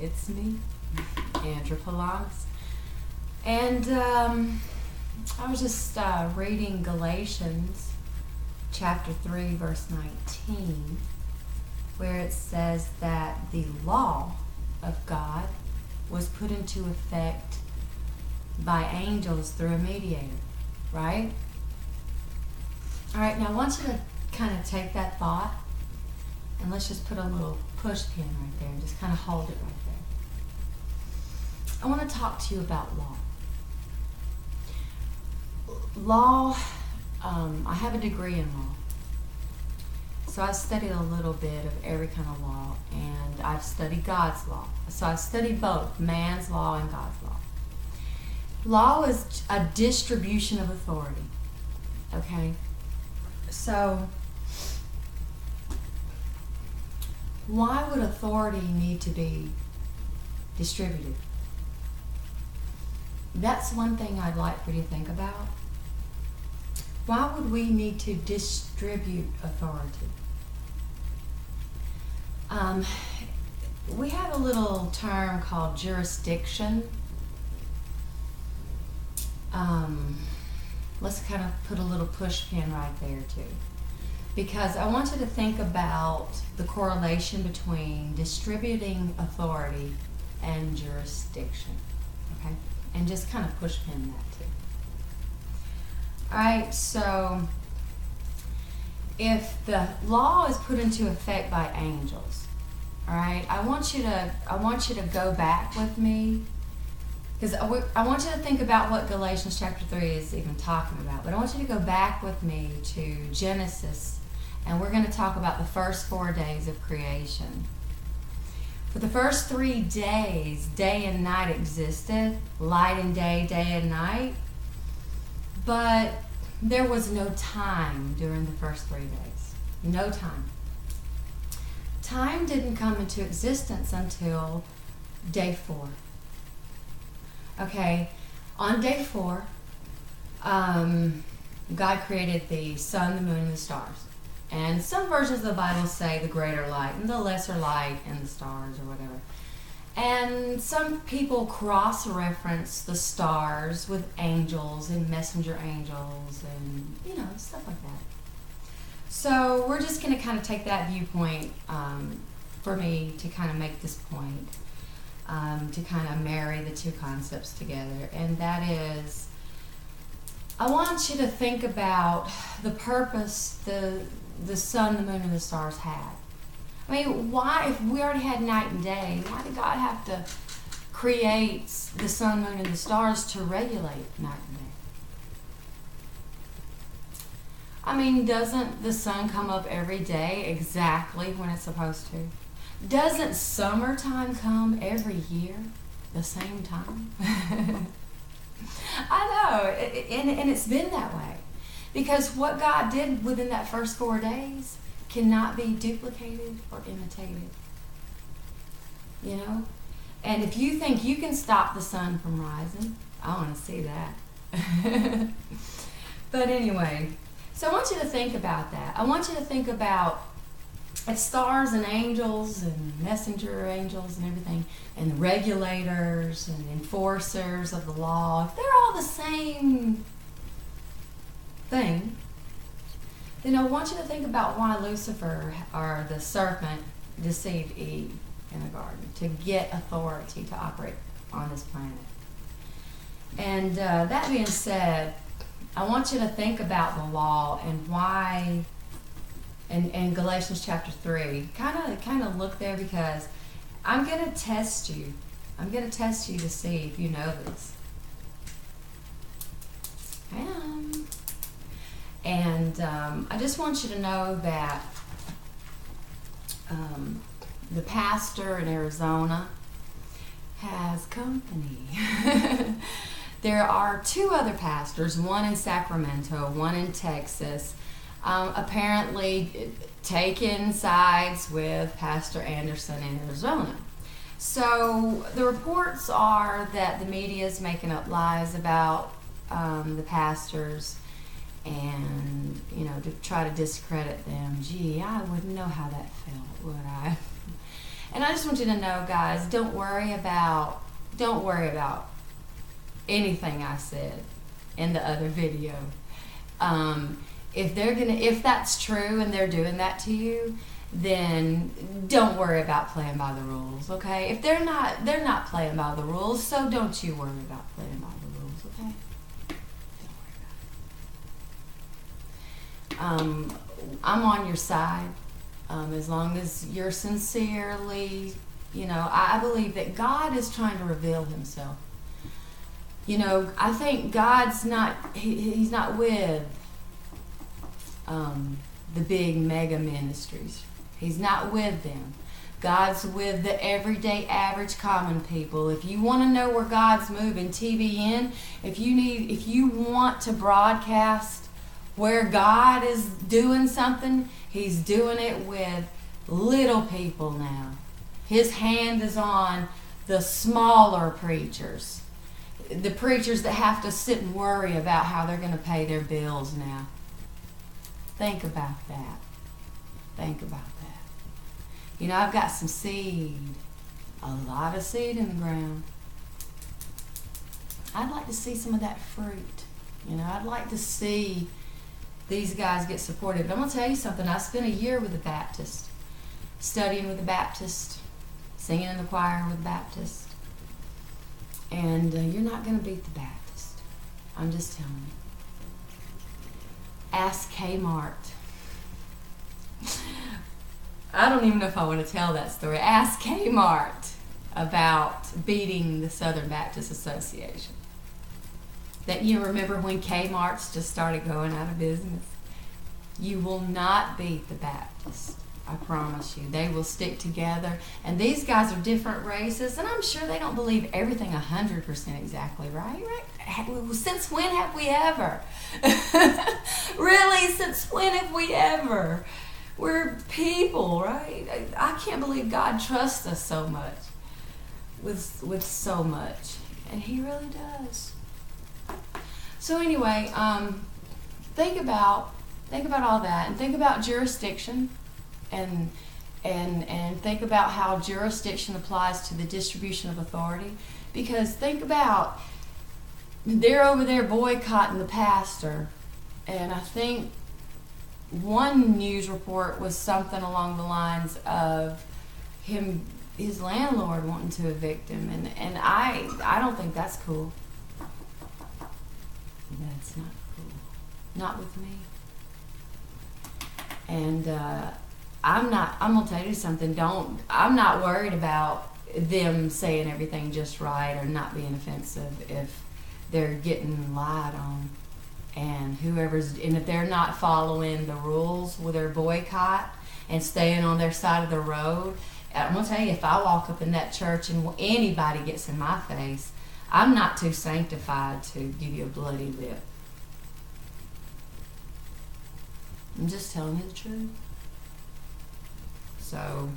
It's me, Andrah. And I was just reading Galatians chapter 3, verse 19, where it says that the law of God was put into effect by angels through a mediator, right? All right, now I want you to kind of take that thought and let's just put a little push pin right there and just kind of hold it right there. I want to talk to you about law. Law, I have a degree in law. So I studied a little bit of every kind of law, and I've studied God's law. So I've studied both man's law and God's law. Law is a distribution of authority, okay? So why would authority need to be distributed? That's one thing I'd like for you to think about. Why would we need to distribute authority? We have a little term called jurisdiction. Let's kind of put a little push pin right there too. Because I want you to think about the correlation between distributing authority and jurisdiction. Okay? And just kind of push pin that too. Alright, so if the law is put into effect by angels, alright, I want you to go back with me, because I want you to think about what Galatians chapter 3 is even talking about, but I want you to go back with me to Genesis, and we're going to talk about the first 4 days of creation. For the first 3 days, day and night existed, light and day, day and night, but there was no time during the first 3 days. No time. Time didn't come into existence until day 4. Okay, on day 4, God created the sun, the moon, and the stars. And some versions of the Bible say the greater light and the lesser light and the stars or whatever. And some people cross-reference the stars with angels and messenger angels and, stuff like that. So we're just going to kind of take that viewpoint for me to kind of make this point, to kind of marry the two concepts together. And that is, I want you to think about the purpose the sun, the moon, and the stars had. I mean, why, if we already had night and day, why did God have to create the sun, moon, and the stars to regulate night and day? I mean, doesn't the sun come up every day exactly when it's supposed to? Doesn't summertime come every year the same time? I know, and it's been that way. Because what God did within that first 4 days cannot be duplicated or imitated. And if you think you can stop the sun from rising, I want to see that. But anyway, so I want you to think about that. I want you to think about if stars and angels and messenger angels and everything, and regulators and enforcers of the law, if they're all the same thing, then I want you to think about why Lucifer, or the serpent, deceived Eve in the garden to get authority to operate on this planet. And that being said, I want you to think about the law and why, in Galatians chapter 3, kind of look there, because I'm going to test you. I'm going to test you to see if you know this. And I just want you to know that the pastor in Arizona has company. There are 2 other pastors, one in Sacramento, one in Texas, apparently taking sides with Pastor Anderson in Arizona. So the reports are that the media is making up lies about the pastors, and to try to discredit them. Gee, I wouldn't know how that felt, would I? And I just want you to know, guys, don't worry about anything I said in the other video. If that's true and they're doing that to you, then don't worry about playing by the rules, okay? If they're not playing by the rules, so don't you worry about playing by the rules, okay? Don't worry about it. I'm on your side. As long as you're sincerely, I believe that God is trying to reveal himself. I think God's not, he's not with the big mega ministries. He's not with them. God's with the everyday average common people. If you want to know where God's moving, TBN, if you want to broadcast where God is doing something, he's doing it with little people now. His hand is on the smaller preachers. The preachers that have to sit and worry about how they're going to pay their bills now. Think about that. Think about that. I've got some seed. A lot of seed in the ground. I'd like to see some of that fruit. I'd like to see these guys get supported. But I'm going to tell you something. I spent a year with the Baptist, studying with the Baptist, singing in the choir with the Baptist. And you're not going to beat the Baptist. I'm just telling you. Ask Kmart. I don't even know if I want to tell that story. Ask Kmart about beating the Southern Baptist Association. That you remember when Kmart's just started going out of business? You will not beat the Baptist. I promise you. They will stick together. And these guys are different races, and I'm sure they don't believe everything 100% exactly right? Since when have we ever? Really, since when have we ever? We're people, right? I can't believe God trusts us so much. With so much. And he really does. So anyway, think about all that, and think about jurisdiction, and think about how jurisdiction applies to the distribution of authority. Because think about, they're over there boycotting the pastor, and I think one news report was something along the lines of his landlord wanting to evict him, and I don't think that's cool. That's not cool. Not with me. And I'm gonna tell you something. I'm not worried about them saying everything just right or not being offensive if they're getting lied on. And if they're not following the rules with their boycott and staying on their side of the road, I'm gonna tell you, if I walk up in that church and anybody gets in my face, I'm not too sanctified to give you a bloody lip. I'm just telling you the truth. So,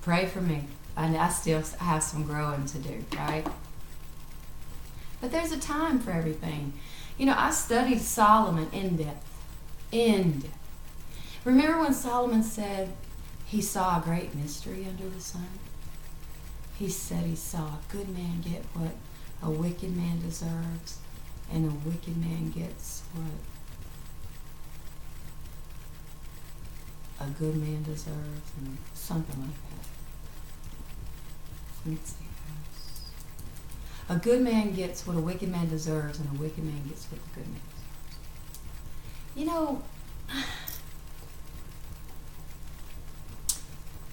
pray for me. I still have some growing to do, right? But there's a time for everything. I studied Solomon in depth. Remember when Solomon said he saw a great mystery under the sun? He said he saw a good man get what a wicked man deserves, and a wicked man gets what a good man deserves, and something like that. Let's see. A good man gets what a wicked man deserves, and a wicked man gets what a good man deserves.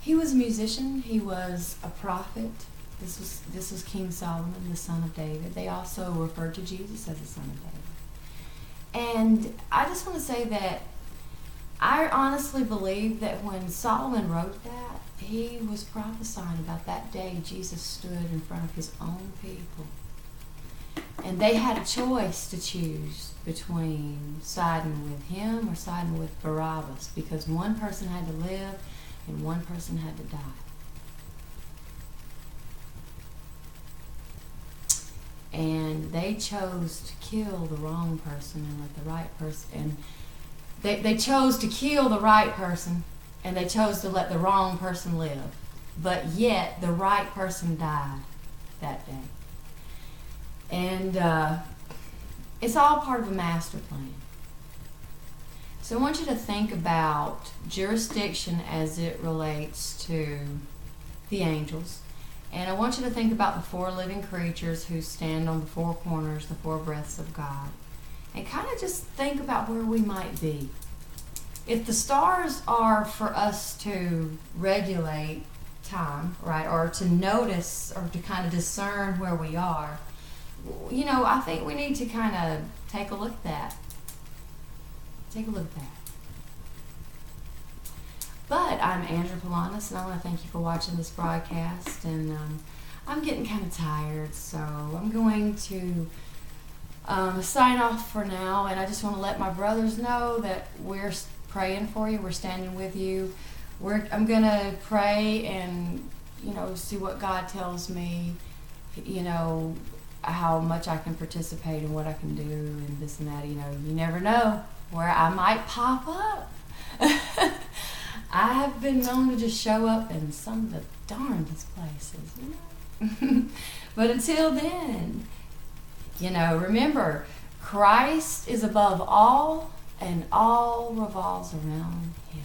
He was a musician. He was a prophet. This was King Solomon, the son of David. They also referred to Jesus as the son of David. And I just want to say that I honestly believe that when Solomon wrote that, he was prophesying about that day Jesus stood in front of his own people. And they had a choice to choose between siding with him or siding with Barabbas, because one person had to live and one person had to die. And they chose to kill the wrong person and let the right person, and they chose to kill the right person, and they chose to let the wrong person live. but yet the right person died that day. And it's all part of a master plan. So I want you to think about jurisdiction as it relates to the angels. And I want you to think about the four living creatures who stand on the four corners, the four breaths of God. And kind of just think about where we might be. If the stars are for us to regulate time, right, or to notice or to kind of discern where we are, you know, I think we need to kind of take a look at that. Take a look at that. But I'm Andrew Polanis, and I want to thank you for watching this broadcast. And I'm getting kind of tired, so I'm going to sign off for now. And I just want to let my brothers know that we're praying for you. We're standing with you. I'm going to pray and, you know, see what God tells me, you know, how much I can participate and what I can do and this and that. You know, you never know where I might pop up. I have been known to just show up in some of the darndest places, you know. But until then, you know, remember, Christ is above all, and all revolves around Him.